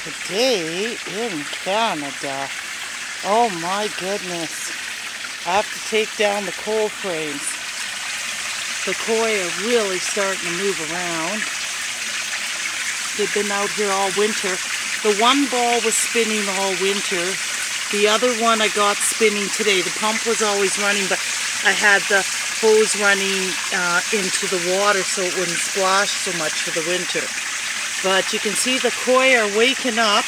Today in Canada. Oh my goodness. I have to take down the cold frames. The koi are really starting to move around. They've been out here all winter. The one ball was spinning all winter. The other one I got spinning today. The pump was always running, but I had the hose running into the water so it wouldn't splash so much for the winter. But you can see the koi are waking up.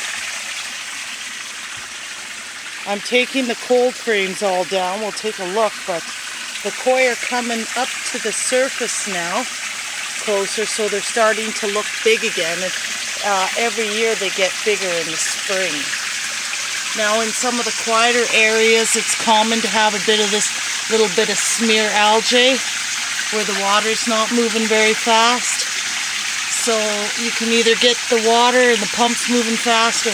I'm taking the cold frames all down. We'll take a look, but the koi are coming up to the surface now, closer, so they're starting to look big again. And, every year they get bigger in the spring. Now in some of the quieter areas, it's common to have a bit of this little bit of smear algae where the water's not moving very fast. So you can either get the water and the pump's moving fast, or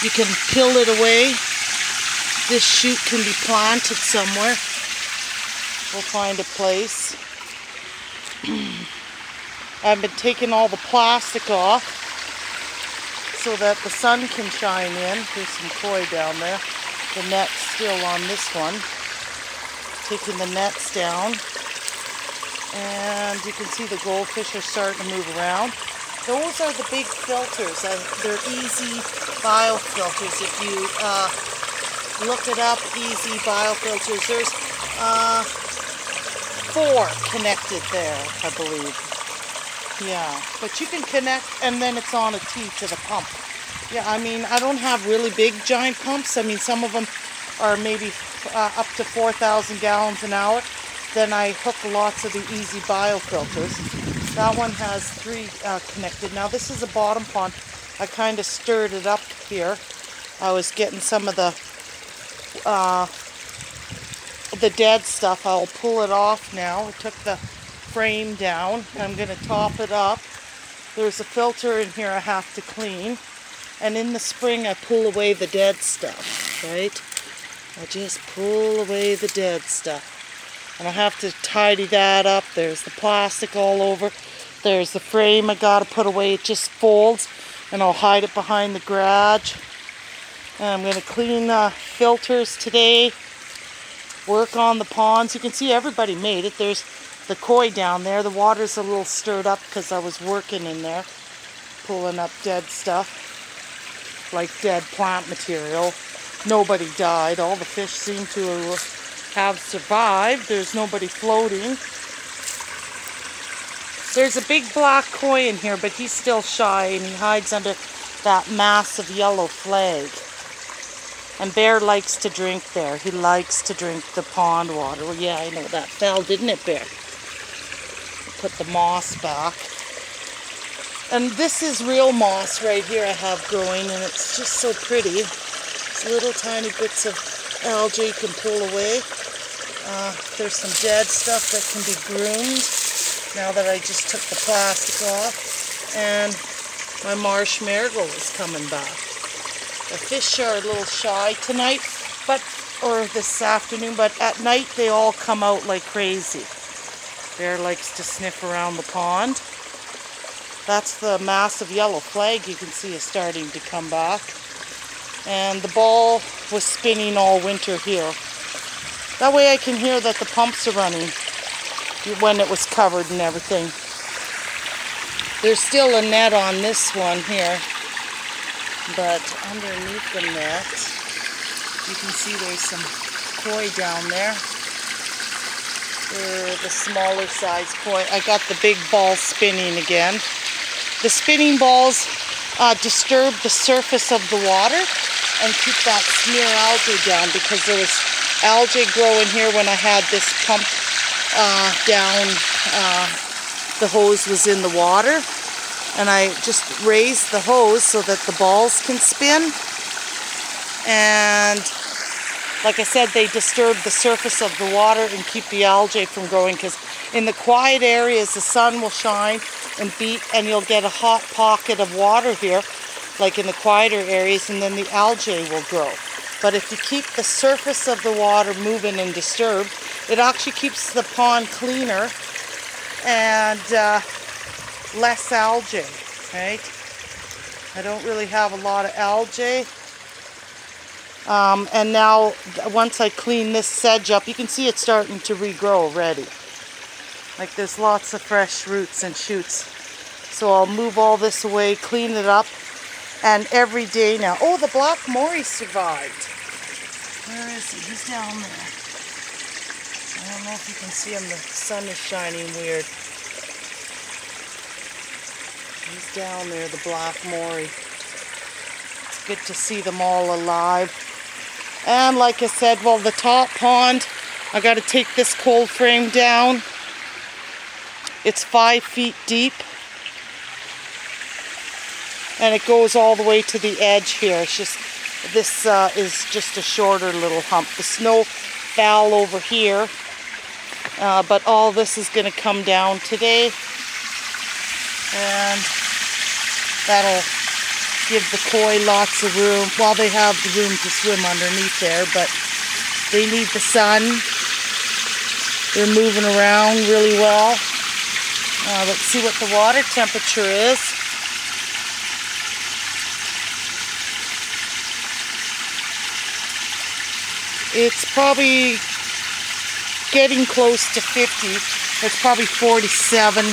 you can peel it away. This shoot can be planted somewhere. We'll find a place. I've been taking all the plastic off so that the sun can shine in. There's some koi down there. The net's still on this one. Taking the nets down. And you can see the goldfish are starting to move around. Those are the big filters. They're easy biofilters. If you look it up, easy biofilters, there's 4 connected there, I believe. Yeah, but you can connect and then it's on a T to the pump. Yeah, I mean, I don't have really big giant pumps. I mean, some of them are maybe up to 4,000 gallons an hour. Then I hook lots of the easy biofilters. That one has 3 connected. Now this is a bottom pond. I kind of stirred it up here. I was getting some of the dead stuff. I'll pull it off now. I took the frame down. I'm going to top it up. There's a filter in here I have to clean. And in the spring I pull away the dead stuff, right? I just pull away the dead stuff. And I have to tidy that up. There's the plastic all over. There's the frame I gotta put away. It just folds, and I'll hide it behind the garage. And I'm gonna clean the filters today. Work on the ponds. You can see everybody made it. There's the koi down there. The water's a little stirred up because I was working in there, pulling up dead stuff, like dead plant material. Nobody died. All the fish seem to have survived. There's nobody floating. There's a big black koi in here, but he's still shy and he hides under that massive yellow flag. And Bear likes to drink there. He likes to drink the pond water. Well, yeah, I know that fell, didn't it, Bear? Put the moss back. And this is real moss right here I have growing, and it's just so pretty. It's little tiny bits of algae you can pull away. There's some dead stuff that can be groomed now that I just took the plastic off. And my marsh marigold is coming back. The fish are a little shy tonight, or this afternoon, but at night they all come out like crazy. Bear likes to sniff around the pond. That's the massive yellow flag you can see is starting to come back. And the ball was spinning all winter here. That way I can hear that the pumps are running when it was covered and everything. There's still a net on this one here, but underneath the net, you can see there's some koi down there. They're the smaller size koi. I got the big ball spinning again. The spinning balls disturb the surface of the water and keep that smear algae down, because there was algae growing here when I had this pump down. The hose was in the water, and I just raised the hose so that the balls can spin. And like I said, they disturb the surface of the water and keep the algae from growing, because in the quiet areas the sun will shine and beat, and you'll get a hot pocket of water here, like in the quieter areas, and then the algae will grow. But if you keep the surface of the water moving and disturbed, it actually keeps the pond cleaner and less algae, right? I don't really have a lot of algae. And now, once I clean this sedge up, you can see it's starting to regrow already. Like there's lots of fresh roots and shoots. So I'll move all this away, clean it up, and every day now. Oh, the black Maury survived. Where is he? He's down there. I don't know if you can see him. The sun is shining weird. He's down there, the black Maury. It's good to see them all alive. And like I said, well, the top pond, I got to take this cold frame down. It's 5 feet deep. And it goes all the way to the edge here. It's just, this is just a shorter little hump. The snow fell over here, but all this is going to come down today. And that'll give the koi lots of room. Well, they have the room to swim underneath there, but they need the sun. They're moving around really well. Let's see what the water temperature is. It's probably getting close to 50. It's probably 47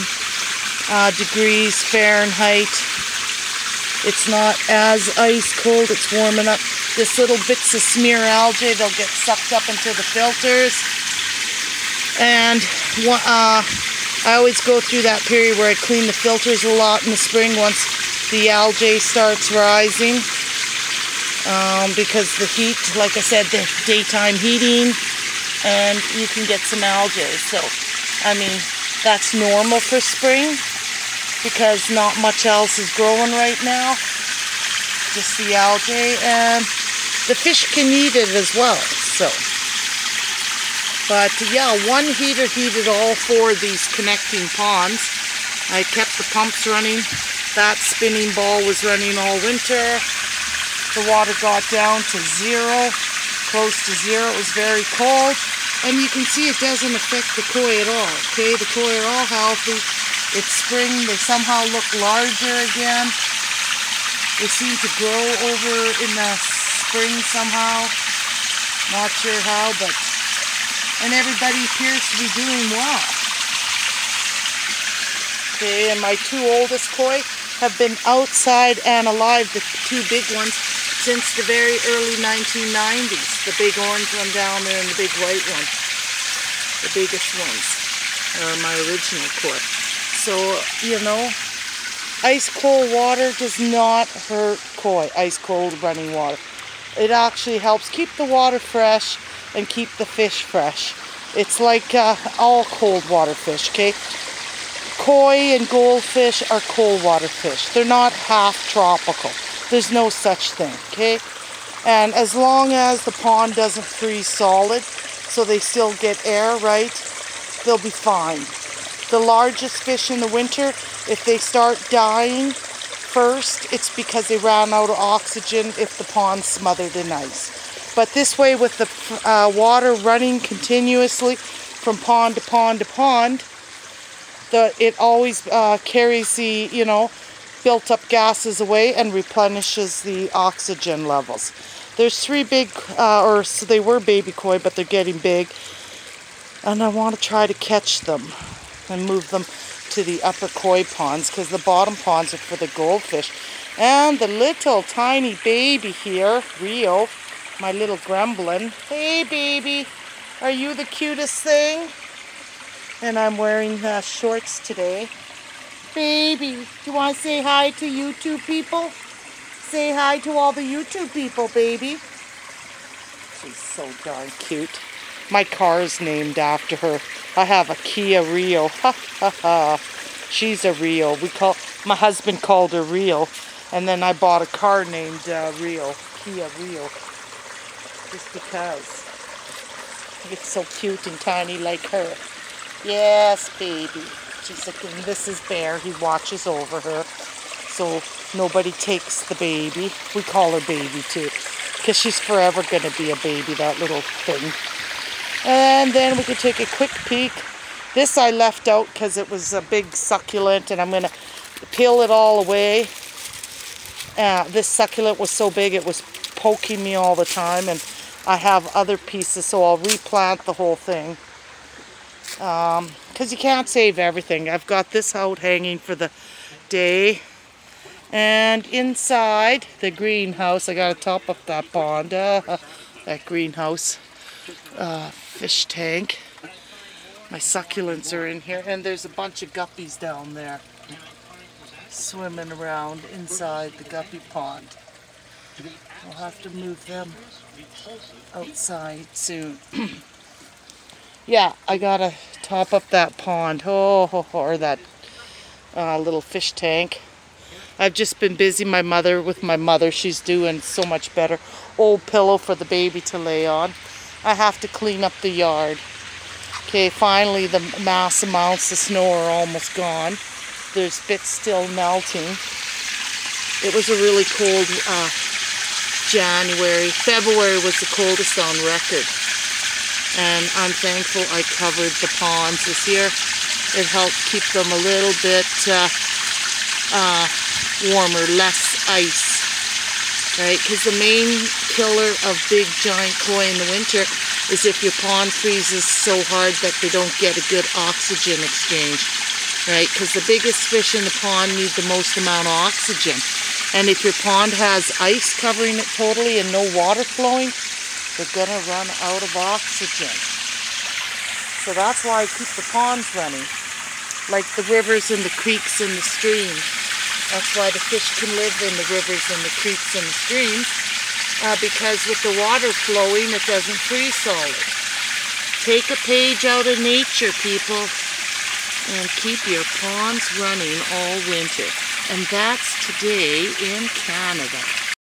degrees Fahrenheit. It's not as ice cold, it's warming up. This little bits of smear algae, they'll get sucked up into the filters. And I always go through that period where I clean the filters a lot in the spring once the algae starts rising. Because the heat, like I said, the daytime heating, and you can get some algae. So, I mean, that's normal for spring because not much else is growing right now. Just the algae, and the fish can eat it as well. So, but yeah, one heater heated all 4 of these connecting ponds. I kept the pumps running. That spinning ball was running all winter. The water got down to 0, close to 0. It was very cold. And you can see it doesn't affect the koi at all. Okay, the koi are all healthy. It's spring. They somehow look larger again. They seem to grow over in the spring somehow. Not sure how, but... And everybody appears to be doing well. Okay, and my 2 oldest koi have been outside and alive, the 2 big ones, since the very early 1990s. The big orange one down there and the big white one. The biggest ones are my original koi. So, you know, ice cold water does not hurt koi, ice cold running water. It actually helps keep the water fresh and keep the fish fresh. It's like all cold water fish, okay? Koi and goldfish are cold water fish. They're not half tropical. There's no such thing, okay? And as long as the pond doesn't freeze solid, so they still get air, right, they'll be fine. The largest fish in the winter, if they start dying first, it's because they ran out of oxygen if the pond's smothered in ice. But this way, with the water running continuously from pond to pond to pond, it always carries the, you know, built up gases away and replenishes the oxygen levels. There's 3 big, or so they were baby koi, but they're getting big. And I want to try to catch them and move them to the upper koi ponds, because the bottom ponds are for the goldfish. And the little tiny baby here, Rio, my little gremlin. Hey baby, are you the cutest thing? And I'm wearing shorts today. Baby, do you want to say hi to YouTube people? Say hi to all the YouTube people, baby. She's so darn cute. My car is named after her. I have a Kia Rio. Ha ha ha. She's a Rio. My husband called her Rio. And then I bought a car named Rio. Kia Rio. Just because. It's so cute and tiny like her. Yes, baby. She's looking. This is Bear. He watches over her. So nobody takes the baby. We call her baby too. Because she's forever going to be a baby, that little thing. And then we can take a quick peek. This I left out because it was a big succulent, and I'm going to peel it all away. This succulent was so big it was poking me all the time, and I have other pieces, so I'll replant the whole thing. Because you can't save everything. I've got this out hanging for the day. And inside the greenhouse, I got to top up that pond, that greenhouse fish tank. My succulents are in here, and there's a bunch of guppies down there swimming around inside the guppy pond. I'll have to move them outside soon. Yeah, I gotta top up that pond, or that little fish tank. I've just been busy with my mother. She's doing so much better. Old pillow for the baby to lay on. I have to clean up the yard. Okay, finally the mass amounts of snow are almost gone. There's bits still melting. It was a really cold January. February was the coldest on record. And I'm thankful I covered the ponds this year. It helped keep them a little bit warmer, less ice, right? Because the main killer of big giant koi in the winter is if your pond freezes so hard that they don't get a good oxygen exchange, right? Because the biggest fish in the pond need the most amount of oxygen. And if your pond has ice covering it totally and no water flowing, they're gonna run out of oxygen. So that's why I keep the ponds running, like the rivers and the creeks and the streams. That's why the fish can live in the rivers and the creeks and the streams, because with the water flowing, it doesn't freeze solid. Take a page out of nature, people, and keep your ponds running all winter. And that's today in Canada.